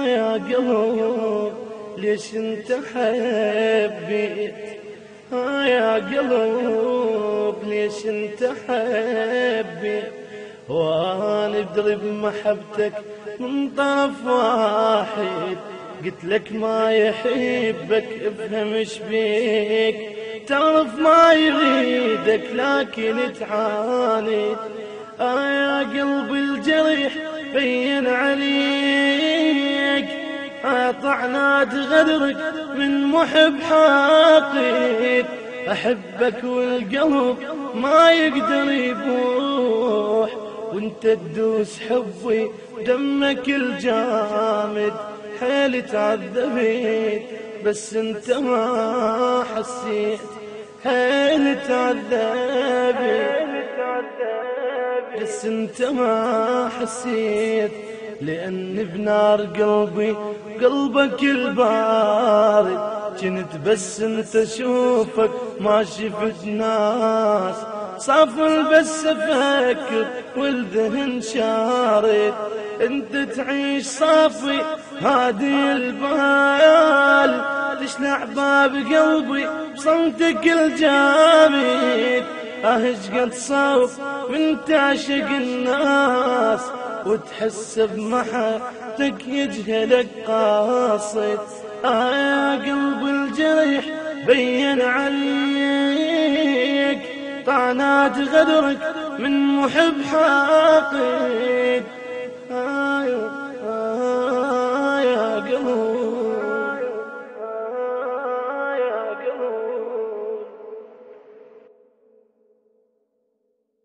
يا قلب ليش انت حبيت، يا قلب ليش انت حبيت، وانا ادري بمحبتك من طرف واحد، قلت لك ما يحبك افهم ايش بيك، تعرف ما يريدك لكن تعاند، يا قلب الجريح بين عليك، طعنات غدرك من محب حاقد، احبك والقلب ما يقدر يبوح، وانت تدوس حبي دمك الجامد، حيل تعذبت بس انت ما حسيت، حيل تعذبت بس انت ما حسيت، لأن بنار قلبي قلبك البارد، كنت بس انت اشوفك ما شفت ناس، صافل بس افكر والذهن شارد، انت تعيش صافي هادي البال، تشلع باب قلبي بصمتك الجامد، اهج قد صوف من تعشق الناس، وتحس بمحبتك يجهلك قاصد، يا قلب الجريح بين عليك، طعنات غدرك من محب حاقد.